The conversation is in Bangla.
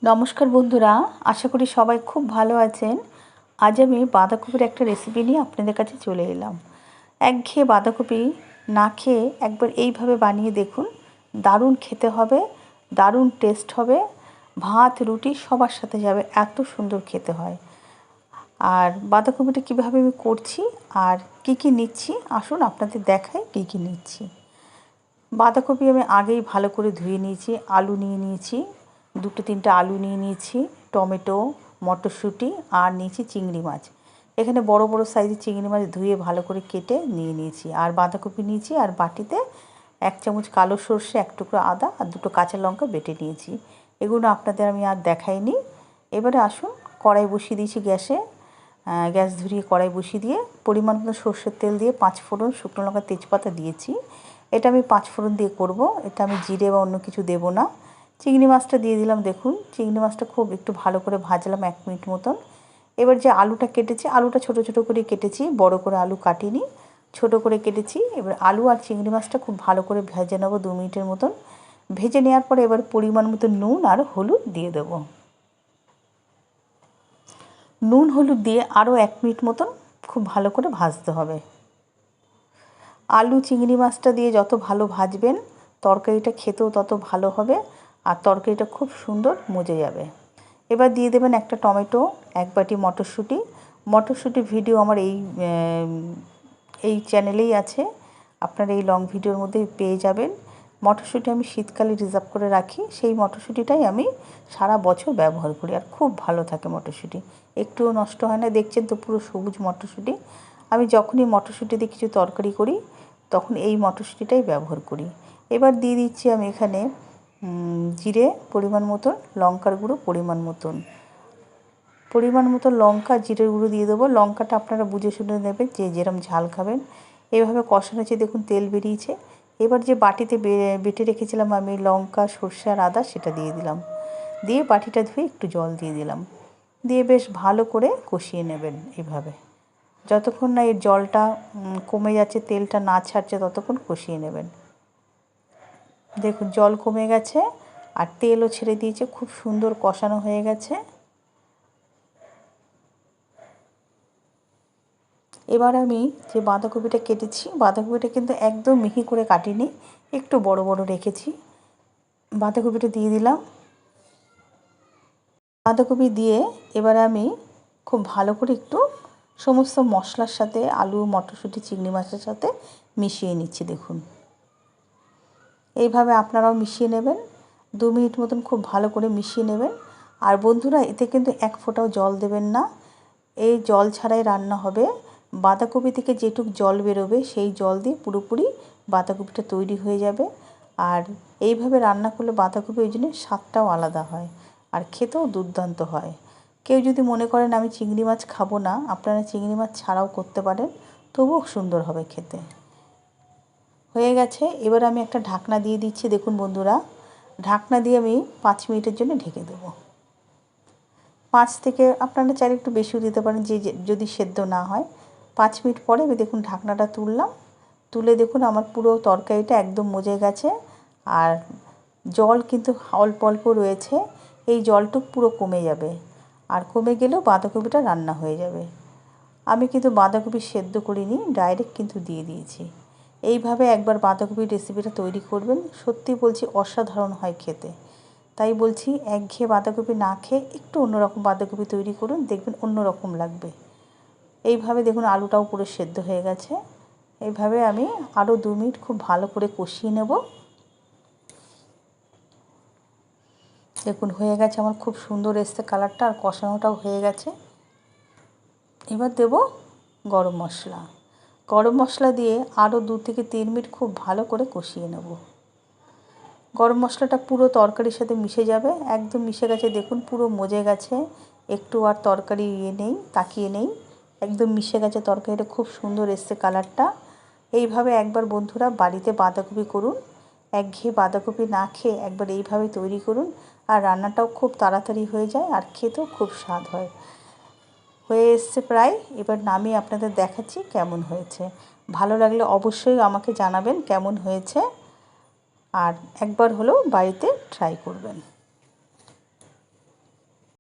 নমস্কার বন্ধুরা, আশা করি সবাই খুব ভালো আছেন। আজ আমি বাঁধাকপির একটা রেসিপি নিয়ে আপনাদের কাছে চলে এলাম। একঘেয়ে বাঁধাকপি না খেয়ে একবার এইভাবে বানিয়ে দেখুন, দারুণ খেতে হবে, দারুণ টেস্ট হবে, ভাত রুটি সবার সাথে যাবে, এত সুন্দর খেতে হয়। আর বাঁধাকপিটা কীভাবে আমি করছি আর কী নিচ্ছি, আসুন আপনাদের দেখাই কী নিচ্ছি। বাঁধাকপি আমি আগেই ভালো করে ধুয়ে নিয়েছি, আলু নিয়ে নিয়েছি, 2-3টে আলু নিয়ে নিয়েছি, টমেটো, মটরশুঁটি আর নিয়েছি চিংড়ি মাছ। এখানে বড় বড় সাইজের চিংড়ি মাছ ধুয়ে ভালো করে কেটে নিয়ে নিয়েছি। আর বাঁধাকপি নিয়েছি, আর বাটিতে 1 চামচ কালো সর্ষে, 1 টুকরো আদা আর 2টো কাঁচা লঙ্কা বেটে নিয়েছি। এগুলো আপনাদের আমি আর দেখাইনি। এবারে আসুন, কড়াই বসিয়ে দিয়েছি গ্যাসে। গ্যাস ধরিয়ে কড়াই বসিয়ে দিয়ে পরিমাণ মতো সর্ষের তেল দিয়ে 5 ফোড়ন, শুকনো লঙ্কা, তেজপাতা দিয়েছি। এটা আমি 5 ফোড়ন দিয়ে করব, এটা আমি জিরে বা অন্য কিছু দেব না। চিংড়ি মাছটা দিয়ে দিলাম। দেখুন, চিংড়ি মাছটা খুব একটু ভালো করে ভাজলাম 1 মিনিট মতন। এবার যে আলুটা কেটেছি, আলুটা ছোট ছোট করে কেটেছি, বড় করে আলু কাটিনি, ছোট করে কেটেছি। এবার আলু আর চিংড়ি মাছটা খুব ভালো করে ভেজে নেব 2 মিনিটের মতন। ভেজে নেওয়ার পরে এবার পরিমাণ মতো নুন আর হলুদ দিয়ে দেবো। নুন হলুদ দিয়ে আরও 1 মিনিট মতন খুব ভালো করে ভাজতে হবে। আলু চিংড়ি মাছটা দিয়ে যত ভালো ভাজবেন, তরকারিটা খেতেও তত ভালো হবে আর তরকারিটা খুব সুন্দর মজে যাবে। এবার দিয়ে দেবেন একটা টমেটো, 1 বাটি মটরশুঁটি। মটরশুঁটির ভিডিও আমার এই চ্যানেলেই আছে, আপনারা এই লং ভিডিওর মধ্যে পেয়ে যাবেন। মটরশুঁটি আমি শীতকালে রিজার্ভ করে রাখি, সেই মটরশুঁটিটাই আমি সারা বছর ব্যবহার করি আর খুব ভালো থাকে মটরশুঁটি, একটুও নষ্ট হয় না। দেখছেন তো পুরো সবুজ মটরশুঁটি। আমি যখনই মটরশুঁটি দিয়ে কিছু তরকারি করি তখন এই মটরশুঁটিটাই ব্যবহার করি। এবার দিয়ে দিচ্ছি আমি এখানে জিরে পরিমাণ মতন, লঙ্কার গুঁড়ো পরিমাণ মতন লঙ্কা জিরের গুঁড়ো দিয়ে দেবো। লঙ্কাটা আপনারা বুঝে শুনে নেবেন, যে যেরকম ঝাল খাবেন। এইভাবে কষানো হচ্ছে, দেখুন তেল বেরিয়েছে। এবার যে বাটিতে বেটে রেখেছিলাম আমি লঙ্কা, সর্ষে আর আদা, সেটা দিয়ে দিলাম। দিয়ে বাটিটা ধুয়ে একটু জল দিয়ে দিলাম, দিয়ে বেশ ভালো করে কষিয়ে নেবেন। এইভাবে যতক্ষণ না এর জলটা কমে যাচ্ছে, তেলটা না ছাড়ছে, ততক্ষণ কষিয়ে নেবেন। দেখুন জল কমে গেছে আর তেলও ছেড়ে দিয়েছে, খুব সুন্দর কষানো হয়ে গেছে। এবার আমি যে বাঁধাকপিটা কেটেছি, বাঁধাকপিটা কিন্তু একদম মিহি করে কাটিনি, একটু বড় বড় রেখেছি। বাঁধাকপিটা দিয়ে দিলাম। বাঁধাকপি দিয়ে এবারে আমি খুব ভালো করে একটু সমস্ত মশলার সাথে, আলু, মটরশুঁটি, চিংড়ি মাছের সাথে মিশিয়ে নিচ্ছি। দেখুন এইভাবে আপনারাও মিশিয়ে নেবেন, 2 মিনিট মতন খুব ভালো করে মিশিয়ে নেবেন। আর বন্ধুরা, এতে কিন্তু 1 ফোঁটাও জল দেবেন না, এই জল ছাড়াই রান্না হবে। বাঁধাকপি থেকে যেটুক জল বেরোবে সেই জল দিয়ে পুরোপুরি বাঁধাকপিটা তৈরি হয়ে যাবে। আর এইভাবে রান্না করলে বাঁধাকপি ওই জন্য স্বাদটাও আলাদা হয় আর খেতেও দুর্দান্ত হয়। কেউ যদি মনে করেন আমি চিংড়ি মাছ খাবো না, আপনারা চিংড়ি মাছ ছাড়াও করতে পারেন, তবুও সুন্দর হবে খেতে। হয়ে গেছে, এবার আমি একটা ঢাকনা দিয়ে দিচ্ছি। দেখুন বন্ধুরা, ঢাকনা দিয়ে আমি 5 মিনিটের জন্য ঢেকে দেবো। 5 থেকে আপনারা চাইলে একটু বেশিও দিতে পারেন, যে যদি সেদ্ধ না হয়। 5 মিনিট পরে আমি দেখুন ঢাকনাটা তুললাম, তুলে দেখুন আমার পুরো তরকারিটা একদম মজে গেছে। আর জল কিন্তু অল্প অল্প রয়েছে, এই জলটুকু পুরো কমে যাবে। আর কমে গেলেও বাঁধাকপিটা রান্না হয়ে যাবে। আমি কিন্তু বাঁধাকপি সেদ্ধ করিনি, ডাইরেক্ট কিন্তু দিয়ে দিয়েছি। এইভাবে একবার বাঁধাকপির রেসিপিটা তৈরি করবেন, সত্যি বলছি অসাধারণ হয় খেতে। তাই বলছি, একঘেয়ে বাঁধাকপি না খেয়ে একটু অন্যরকম বাঁধাকপি তৈরি করুন, দেখবেন অন্যরকম লাগবে। এইভাবে দেখুন আলুটাও পুরো সেদ্ধ হয়ে গেছে। এইভাবে আমি আরও 2 মিনিট খুব ভালো করে কষিয়ে নেব। দেখুন হয়ে গেছে আমার, খুব সুন্দর এসছে কালারটা, আর কষানোটাও হয়ে গেছে। এবার দেব গরম মশলা। গরম মশলা দিয়ে আরও 2 থেকে 3 মিনিট খুব ভালো করে কষিয়ে নেব। গরম মশলাটা পুরো তরকারির সাথে মিশে যাবে, একদম মিশে গেছে। দেখুন পুরো মজে গেছে, একটু আর তরকারি নেই, তাকিয়ে নেই, একদম মিশে গেছে তরকারিটা, খুব সুন্দর এসছে কালারটা। এইভাবে একবার বন্ধুরা বাড়িতে বাঁধাকপি করুন, একঘেয়ে বাঁধাকপি না খেয়ে একবার এইভাবে তৈরি করুন, আর রান্নাটাও খুব তাড়াতাড়ি হয়ে যায় আর খেতেও খুব স্বাদ হয়। হয়ে এসছে প্রায়, এবার নামিয়ে আপনাদের দেখাচ্ছি কেমন হয়েছে। ভালো লাগলে অবশ্যই আমাকে জানাবেন কেমন হয়েছে, আর একবার হলেও বাড়িতে ট্রাই করবেন।